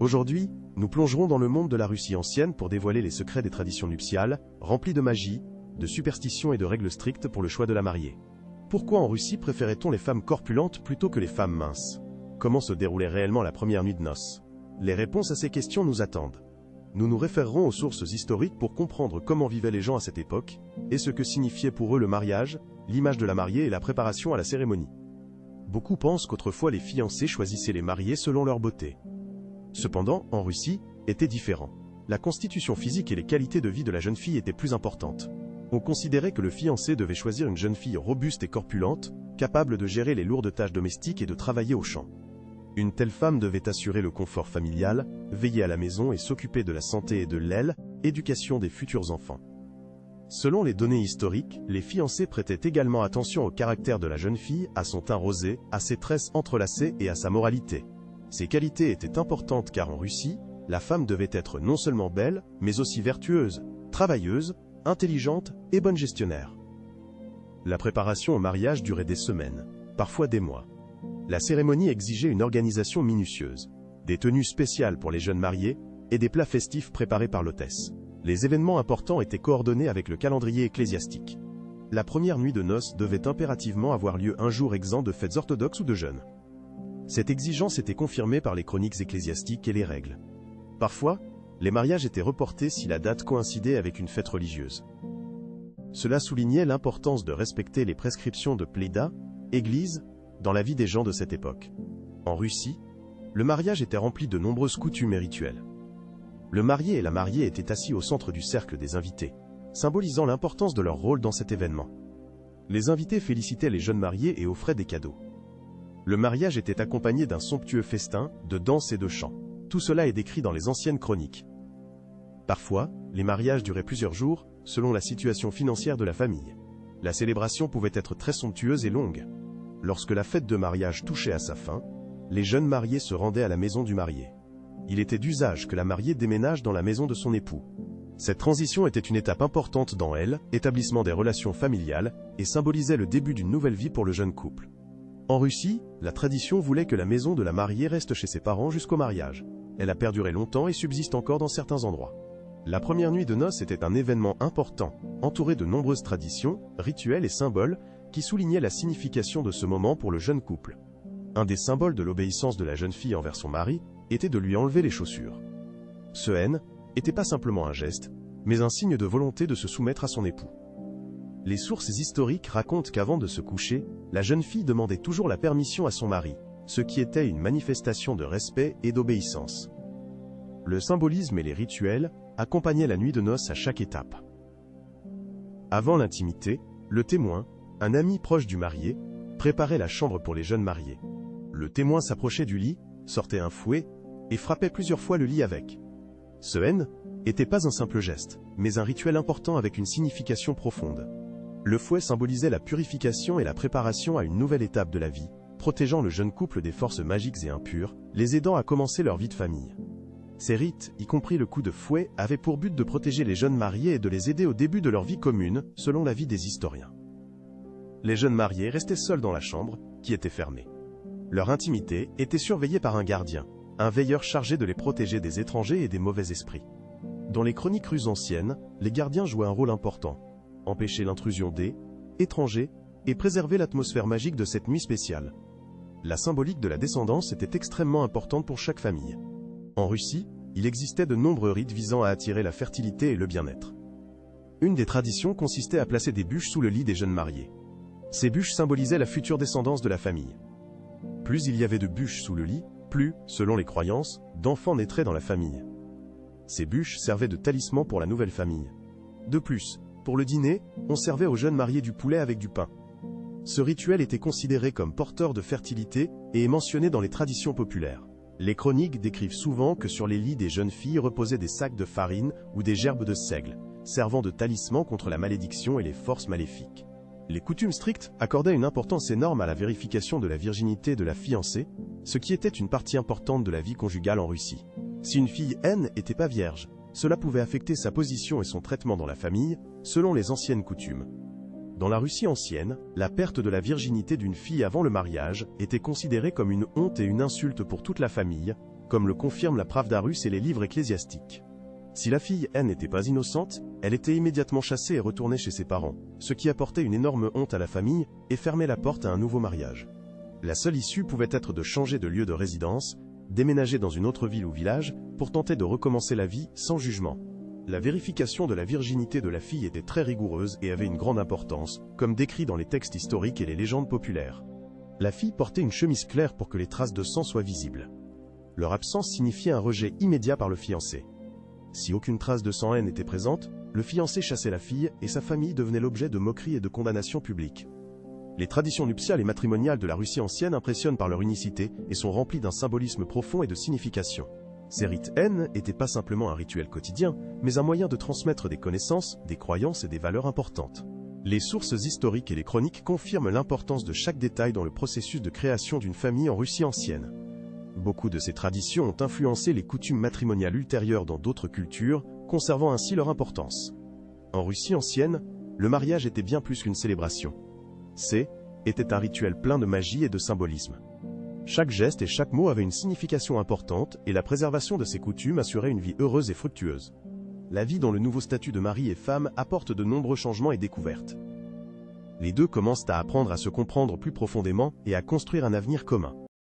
Aujourd'hui, nous plongerons dans le monde de la Russie ancienne pour dévoiler les secrets des traditions nuptiales, remplies de magie, de superstitions et de règles strictes pour le choix de la mariée. Pourquoi en Russie préférait-on les femmes corpulentes plutôt que les femmes minces? Comment se déroulait réellement la première nuit de noces? Les réponses à ces questions nous attendent. Nous nous référerons aux sources historiques pour comprendre comment vivaient les gens à cette époque, et ce que signifiait pour eux le mariage, l'image de la mariée et la préparation à la cérémonie. Beaucoup pensent qu'autrefois les fiancés choisissaient les mariés selon leur beauté. Cependant, en Russie, était différent. La constitution physique et les qualités de vie de la jeune fille étaient plus importantes. On considérait que le fiancé devait choisir une jeune fille robuste et corpulente, capable de gérer les lourdes tâches domestiques et de travailler au champ. Une telle femme devait assurer le confort familial, veiller à la maison et s'occuper de la santé et de l'éducation des futurs enfants. Selon les données historiques, les fiancés prêtaient également attention au caractère de la jeune fille, à son teint rosé, à ses tresses entrelacées et à sa moralité. Ces qualités étaient importantes car en Russie, la femme devait être non seulement belle, mais aussi vertueuse, travailleuse, intelligente et bonne gestionnaire. La préparation au mariage durait des semaines, parfois des mois. La cérémonie exigeait une organisation minutieuse, des tenues spéciales pour les jeunes mariés et des plats festifs préparés par l'hôtesse. Les événements importants étaient coordonnés avec le calendrier ecclésiastique. La première nuit de noces devait impérativement avoir lieu un jour exempt de fêtes orthodoxes ou de jeûne. Cette exigence était confirmée par les chroniques ecclésiastiques et les règles. Parfois, les mariages étaient reportés si la date coïncidait avec une fête religieuse. Cela soulignait l'importance de respecter les prescriptions de Pléda, Église, dans la vie des gens de cette époque. En Russie, le mariage était rempli de nombreuses coutumes et rituels. Le marié et la mariée étaient assis au centre du cercle des invités, symbolisant l'importance de leur rôle dans cet événement. Les invités félicitaient les jeunes mariés et offraient des cadeaux. Le mariage était accompagné d'un somptueux festin, de danses et de chants. Tout cela est décrit dans les anciennes chroniques. Parfois, les mariages duraient plusieurs jours, selon la situation financière de la famille. La célébration pouvait être très somptueuse et longue. Lorsque la fête de mariage touchait à sa fin, les jeunes mariés se rendaient à la maison du marié. Il était d'usage que la mariée déménage dans la maison de son époux. Cette transition était une étape importante dans l'établissement des relations familiales, et symbolisait le début d'une nouvelle vie pour le jeune couple. En Russie, la tradition voulait que la maison de la mariée reste chez ses parents jusqu'au mariage. Elle a perduré longtemps et subsiste encore dans certains endroits. La première nuit de noces était un événement important, entouré de nombreuses traditions, rituels et symboles, qui soulignaient la signification de ce moment pour le jeune couple. Un des symboles de l'obéissance de la jeune fille envers son mari était de lui enlever les chaussures. Ce n'était pas simplement un geste, mais un signe de volonté de se soumettre à son époux. Les sources historiques racontent qu'avant de se coucher, la jeune fille demandait toujours la permission à son mari, ce qui était une manifestation de respect et d'obéissance. Le symbolisme et les rituels accompagnaient la nuit de noces à chaque étape. Avant l'intimité, le témoin, un ami proche du marié, préparait la chambre pour les jeunes mariés. Le témoin s'approchait du lit, sortait un fouet et frappait plusieurs fois le lit avec. Ce n'était pas un simple geste, mais un rituel important avec une signification profonde. Le fouet symbolisait la purification et la préparation à une nouvelle étape de la vie, protégeant le jeune couple des forces magiques et impures, les aidant à commencer leur vie de famille. Ces rites, y compris le coup de fouet, avaient pour but de protéger les jeunes mariés et de les aider au début de leur vie commune, selon l'avis des historiens. Les jeunes mariés restaient seuls dans la chambre, qui était fermée. Leur intimité était surveillée par un gardien, un veilleur chargé de les protéger des étrangers et des mauvais esprits. Dans les chroniques russes anciennes, les gardiens jouaient un rôle important. Empêcher l'intrusion des étrangers et préserver l'atmosphère magique de cette nuit spéciale. La symbolique de la descendance était extrêmement importante pour chaque famille. En Russie, il existait de nombreux rites visant à attirer la fertilité et le bien-être. Une des traditions consistait à placer des bûches sous le lit des jeunes mariés. Ces bûches symbolisaient la future descendance de la famille. Plus il y avait de bûches sous le lit, plus, selon les croyances, d'enfants naîtraient dans la famille. Ces bûches servaient de talisman pour la nouvelle famille. De plus, pour le dîner, on servait aux jeunes mariés du poulet avec du pain. Ce rituel était considéré comme porteur de fertilité et est mentionné dans les traditions populaires. Les chroniques décrivent souvent que sur les lits des jeunes filles reposaient des sacs de farine ou des gerbes de seigle, servant de talisman contre la malédiction et les forces maléfiques. Les coutumes strictes accordaient une importance énorme à la vérification de la virginité de la fiancée, ce qui était une partie importante de la vie conjugale en Russie. Si une fille n'était pas vierge, cela pouvait affecter sa position et son traitement dans la famille, selon les anciennes coutumes. Dans la Russie ancienne, la perte de la virginité d'une fille avant le mariage était considérée comme une honte et une insulte pour toute la famille, comme le confirment la Pravda russe et les livres ecclésiastiques. Si la fille N n'était pas innocente, elle était immédiatement chassée et retournée chez ses parents, ce qui apportait une énorme honte à la famille et fermait la porte à un nouveau mariage. La seule issue pouvait être de changer de lieu de résidence, déménager dans une autre ville ou village, pour tenter de recommencer la vie sans jugement. La vérification de la virginité de la fille était très rigoureuse et avait une grande importance, comme décrit dans les textes historiques et les légendes populaires. La fille portait une chemise claire pour que les traces de sang soient visibles. Leur absence signifiait un rejet immédiat par le fiancé. Si aucune trace de sang N était présente, le fiancé chassait la fille et sa famille devenait l'objet de moqueries et de condamnations publiques. Les traditions nuptiales et matrimoniales de la Russie ancienne impressionnent par leur unicité et sont remplies d'un symbolisme profond et de signification. Ces rites N n'étaient pas simplement un rituel quotidien, mais un moyen de transmettre des connaissances, des croyances et des valeurs importantes. Les sources historiques et les chroniques confirment l'importance de chaque détail dans le processus de création d'une famille en Russie ancienne. Beaucoup de ces traditions ont influencé les coutumes matrimoniales ultérieures dans d'autres cultures, conservant ainsi leur importance. En Russie ancienne, le mariage était bien plus qu'une célébration. Était un rituel plein de magie et de symbolisme. Chaque geste et chaque mot avait une signification importante et la préservation de ces coutumes assurait une vie heureuse et fructueuse. La vie dans le nouveau statut de mari et femme apporte de nombreux changements et découvertes. Les deux commencent à apprendre à se comprendre plus profondément et à construire un avenir commun.